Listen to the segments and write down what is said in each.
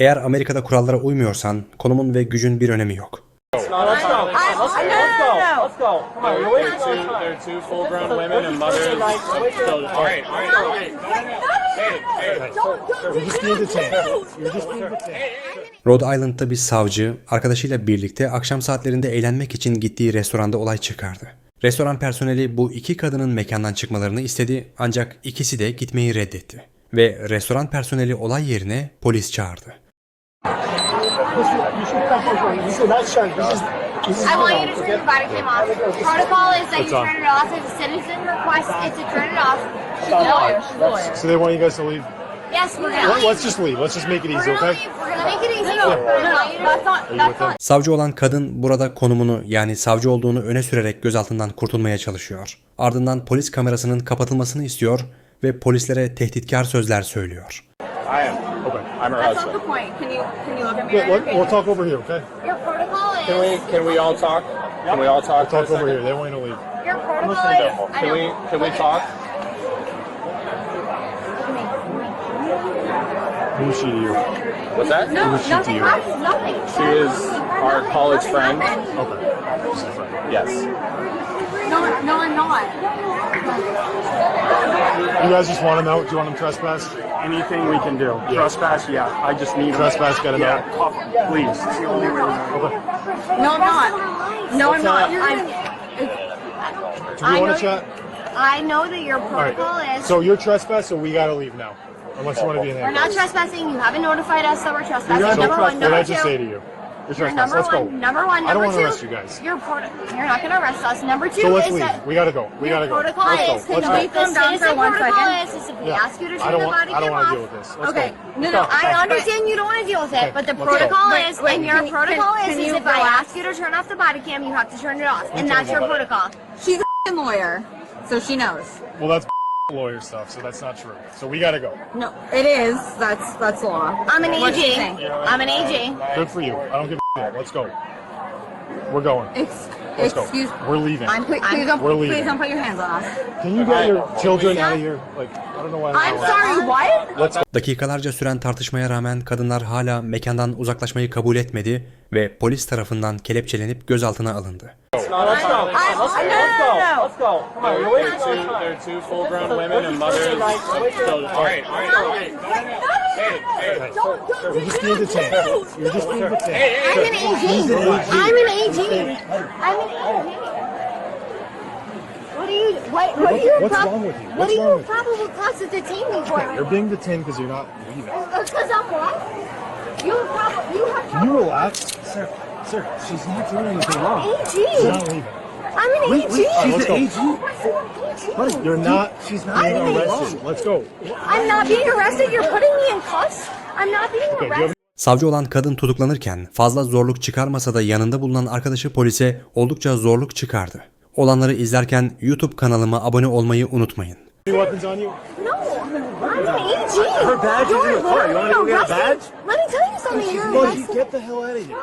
Eğer Amerika'da kurallara uymuyorsan konumun ve gücün bir önemi yok. Let's go. Come on, they're two full-grown women and mothers of children. All right. Rhode Island'da bir savcı arkadaşıyla birlikte akşam saatlerinde eğlenmek için gittiği restoranda olay çıkardı. Restoran personeli bu iki kadının mekandan çıkmalarını istedi ancak ikisi de gitmeyi reddetti. Ve restoran personeli olay yerine polis çağırdı. I want you to turn your bodycam off. Protocol is that you turn it off. If a citizen requests it to turn it off, she's a lawyer. So they want you guys to leave? Yes, we're gonna leave. Let's just leave. Let's just make it easy, okay? We're gonna make it easy. That's not. Savcı olan kadın burada konumunu yani savcı olduğunu öne sürerek gözaltından kurtulmaya çalışıyor. Ardından polis kamerasının kapatılmasını istiyor ve polislere tehditkar sözler söylüyor. I am. Okay. I'm her That's husband. not the point. Can you look at me? Yeah, we'll talk over here, okay? Your protocol is. Can we all talk? Can we all talk? We'll talk over here. They want you to leave. Your protocol is. Can we talk? Who is she to you? What's that? No, Who is she to nothing. you? Nothing. She is our college friend. Okay. She's a friend. Yes. No, I'm not. You guys just want him out? Do you want him trespass? Anything we can do. Trespass, yeah. I just need Trespass, get him out. Please. It's the only way we know. Okay. No, I'm not. No, I'm not. Do you want to chat? I know that your All right. protocol is. So you're trespass, so we gotta leave now. Unless you want to be in We're not handcuffs. trespassing. You haven't notified us that we're trespassing. So Number one. what did I Number just say two. to you? You're You're trespass. Let's go. Number one. I don't Number want to two. arrest you guys. You're not going to arrest us. Number two So let's is leave. that We gotta go. We gotta go. protocol Let's is. go. Let's The go. calm down for 1 second. Is if we Yeah. ask you to I turn don't the want. body I don't cam want to off. deal with this. Let's Okay. go. No, I understand you don't want to deal with it, but the Let's go. protocol is, Wait, and your can you- protocol can is you if I relax? ask you to turn off the body cam, you have to turn it off, and that's your protocol. She's a f***ing lawyer, so she knows. Well, that's lawyer stuff, so that's not true. So we gotta go. No, it is. That's law. I'm an What's AG. she saying? I'm an AG. Good for you. I don't give a shit. Let's go. We're going. Let's go. Excuse. We're leaving. Please don't. We're leaving. Please don't put your hands on us. Can you get your children out of here? Like, I don't know why. I'm sorry, what? Let's go. Dakikalarca süren tartışmaya rağmen kadınlar hala mekandan uzaklaşmayı kabul etmedi ve polis tarafından kelepçelenip gözaltına alındı. Let's go. Let's go. Come on, they're two full-grown women and mothers of children. All right. You're just being detained. You're just being detained. I'm an AG. I'm an AG. What are you? What's wrong with you? What What's are wrong you with you? probable cause to detain me for? You're being detained because you're not leaving. Because I'm what? You have. Can you relax? Sir, she's not doing anything wrong. She's AG. not leaving. I'm an AG. She's an AG. Buddy, You're not. She's not being arrested. Let's go. I'm not being arrested. You're putting me in cuffs. I'm not being Okay, do you arrested. have Savcı olan kadın tutuklanırken fazla zorluk çıkarmasa da yanında bulunan arkadaşı polise oldukça zorluk çıkardı. Olanları izlerken YouTube kanalıma abone olmayı unutmayın. any weapons on you? No, I'm an AG. Her badge is in the car. You want me to go get a badge? Let me tell you something. You're Buddy, arresting. get the hell out of here.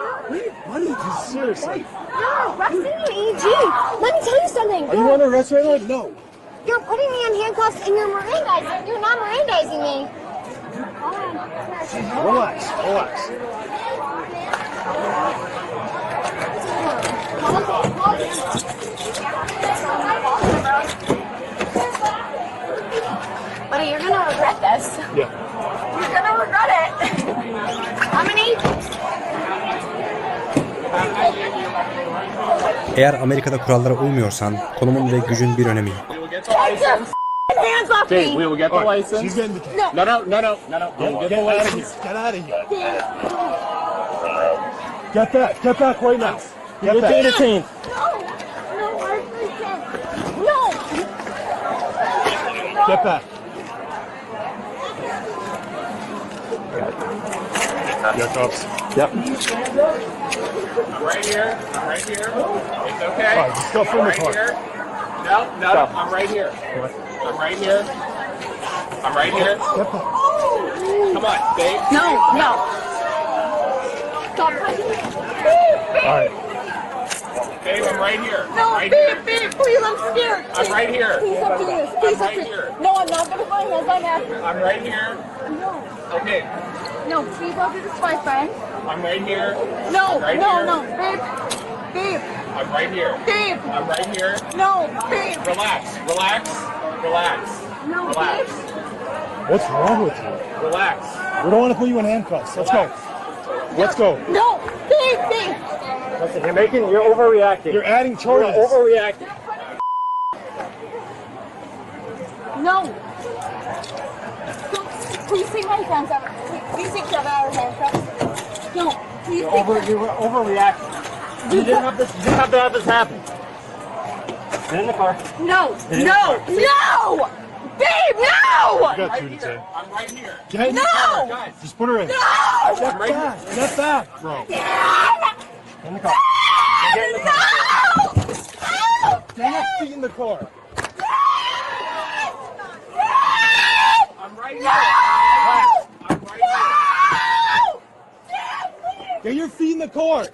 Buddy, just seriously. You're arresting an AG. Let me tell you something. Are you under arrest right now? No. You're putting me in handcuffs and you're Mirandizing. You're not Mirandizing me. Relax. Buddy, you're gonna regret this. Yeah. You're gonna regret it. I'm an AG. Eğer Amerika'da kurallara uymuyorsan konumun ve gücün bir önemi yok. We will get the license. Hands off Okay, me. we will get the license. She's getting detained. No. We will get the Get out of license. here. Get out of here. Get back. Get back right now. Get You're back. detained. No. Get back. Get cuffs. I'm Yep. right here. It's okay. All right, just stuff in the Right car. here. No. I'm right here. I'm right here. Get back. Come on, babe. No. Stop touching me. All right. Babe, I'm right here. No, right here. babe, please, I'm scared. I'm right here. Please up to this. Please I'm up to right here. No, I'm not gonna find this. I'm after. I'm right here. Okay. No, please go to this boyfriend. I'm right here. No, Right no, here. no, babe. Babe, I'm right here. babe. I'm right here. No, babe. Relax, relax, relax, No, relax, babe. What's wrong with you? relax. We don't want to put you in handcuffs. Let's go. Let's go. No, babe, babe. Listen, you're overreacting. You're adding You're charges. overreacting. No. Please take my hands out. Please take your handcuffs. No, please take You were overreacting. You didn't have to have this happen. Get in the car. No, no, no! Babe, no! You got two to say. I'm right here. Get in the No! car. Just put her in. No! Step back. Step back, bro. In the car. Get in the car. No! Get your feet in the car. I'm right here. Relax. I'm right here. Get your feet in the car.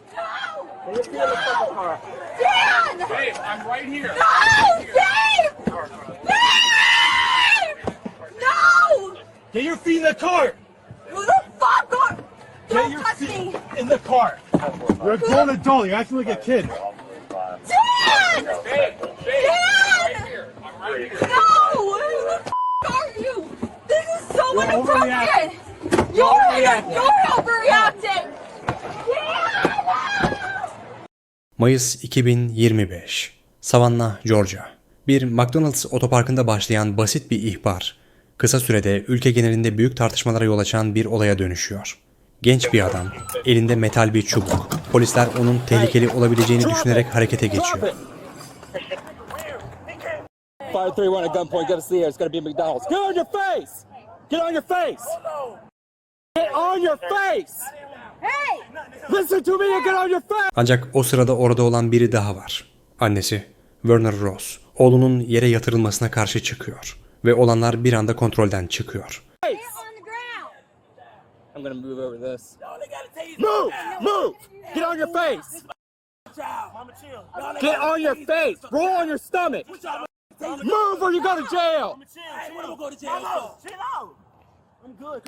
Get your feet in the fucking car. Dan! Babe, I'm right here. No! Babe! Babe! No! Get your feet in the car. Who the fuck are... Get Don't your touch feet me! in the car. You're a grown adult. You're acting like a kid. Dan! Babe, I'm right here. I'm right here. No! Who the fuck are you? This is so You're inappropriate! You're overreacting! Dan! Mayıs 2025. Savannah, Georgia. Bir McDonald's otoparkında başlayan basit bir ihbar, kısa sürede ülke genelinde büyük tartışmalara yol açan bir olaya dönüşüyor. Genç bir adam, elinde metal bir çubuk. Polisler onun tehlikeli olabileceğini düşünerek harekete geçiyor. Fire 3-1 at gunpoint, gotta see her. It's gotta be McDonald's. Get on your face! Get on your face! Get on your face! Hey! Listen to me and get on your face! Ancak o sırada orada olan biri daha var. Annesi, Werner Ross, oğlunun yere yatırılmasına karşı çıkıyor. Ve olanlar bir anda kontrolden çıkıyor. On the ground! I'm gonna move over this. Move! Move! Get on your face! Get on your face! Roll on your stomach! Move or you go to jail!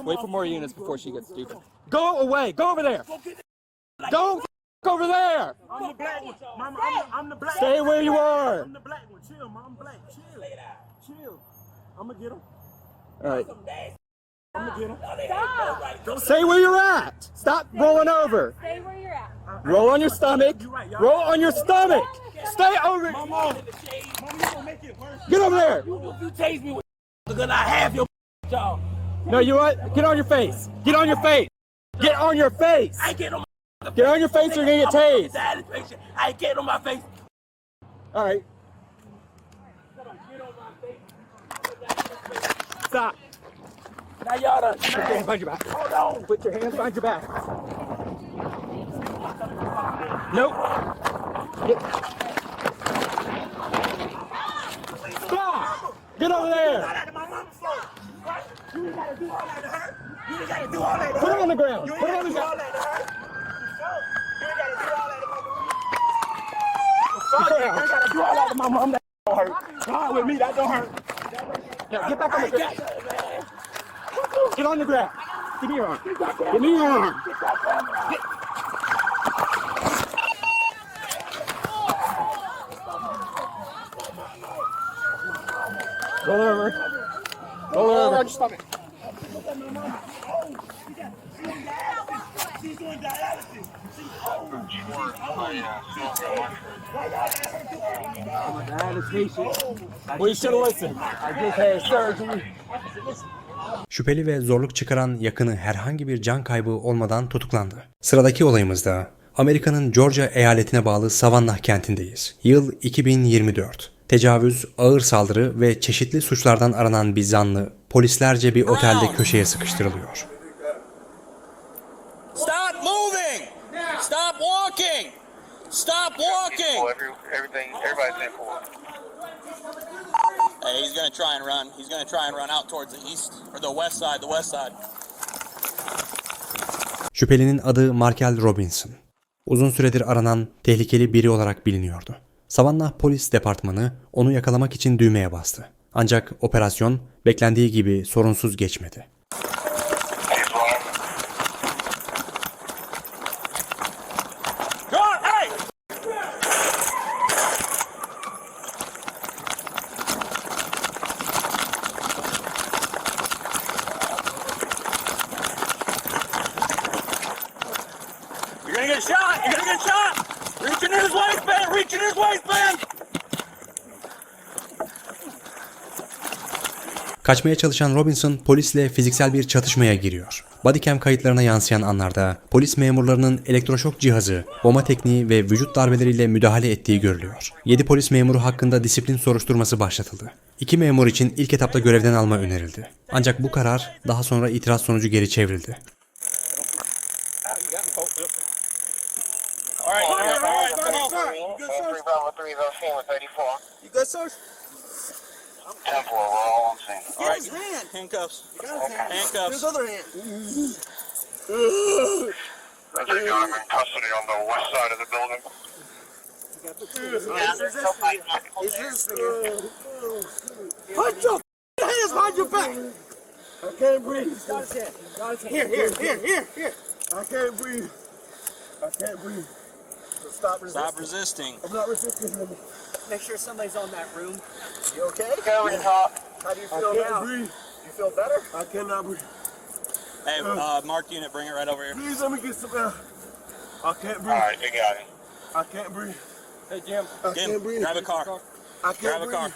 Wait for more units before she gets stupid. Go away! Go over there! Go over there! I'm the black one. Mama, I'm the black one. Stay where you are! I'm the black one. Chill, Mom. I'm black. Chill. Chill. I'm gonna get him. All right. I'm gonna get him. Stop! Stay where you're at! Stop rolling over! Stay where you're at. Roll on your stomach! Roll on your stomach! Stay over! Mama, you gonna make it worse. Get over there! You tase me with because I have your job. No, you what? Get on your face! Get on your face! Get on your face! I ain't getting on my Get on your face or you're gonna get tased! satisfaction. I ain't getting on my face. Alright. Stop! Now y'all done. Put your hands behind your back. Hold on. Put your hands behind your back. Nope. Stop! Get over there! You gotta do all that to her. You ain't gotta do all that to her. Put it on the ground! You ain't Put it gotta on the do all ground! that to her. You ain't gotta do all that to my mom. Put it You on. ain't gotta do all that to my mom. That don't hurt. God with me, that don't hurt. Now, get back on the ground. Man. Get on the ground. Give me your arm. Give me your arm. Roll over. Roll over. She's doing dialysis. Well, you should have listened. I just had surgery. Şüpheli ve zorluk çıkaran yakını herhangi bir can kaybı olmadan tutuklandı. Sıradaki olayımızda Amerika'nın Georgia eyaletine bağlı Savannah kentindeyiz. Yıl 2024. Tecavüz, ağır saldırı ve çeşitli suçlardan aranan bir zanlı polislerce bir otelde köşeye sıkıştırılıyor. Stop moving! Stop walking! Stop walking! Everybody's in for it. Hey, he's gonna try and run. He's gonna try and run out towards the east or the west side. The west side. Şüphelinin adı Markel Robinson. Uzun süredir aranan tehlikeli biri olarak biliniyordu. Savannah Polis Departmanı onu yakalamak için düğmeye bastı. Ancak operasyon beklendiği gibi sorunsuz geçmedi. shot. You're gonna get shot. Reaching in his waistband. Reaching in his waistband. Kaçmaya çalışan Robinson polisle fiziksel bir çatışmaya giriyor. Bodycam kayıtlarına yansıyan anlarda polis memurlarının elektroşok cihazı, bomba tekniği ve vücut darbeleriyle müdahale ettiği görülüyor. 7 polis memuru hakkında disiplin soruşturması başlatıldı. 2 memur için ilk etapta görevden alma önerildi. Ancak bu karar daha sonra itiraz sonucu geri çevrildi. Temple, we're all on scene. All right, handcuffs. Handcuffs. I just got him in custody on the west side of the building. Put your hands behind your back. I can't breathe. Here. I can't breathe. I can't breathe. So stop resisting. Stop resisting. I'm not resisting. Make sure somebody's on that room. You okay? Going top. How do you feel now? Breathe. You feel better? I cannot breathe. Hey, marked unit, bring it right over here. Please let me get some air. I can't breathe. All right, you got him. I can't breathe. Hey, Jim. I can't breathe. Grab a car. I can't Grab a breathe. car.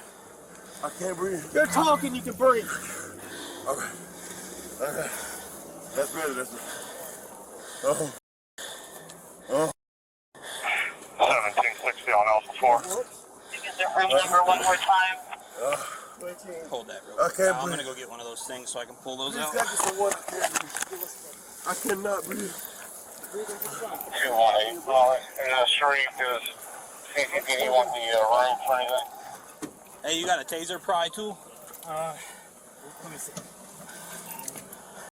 I can't breathe. You're talking, you can breathe. Okay. Okay. That's better. That's better. Oh. 1760 on Alpha 4. Room number one more time. Hold that real I quick. can't I'm breathe. gonna go get one of those things so I can pull those Please out. get me some water. I cannot breathe. 218. Well, Sharif is CCTV want the room for anything. Hey, you got a taser pry tool? Let me see.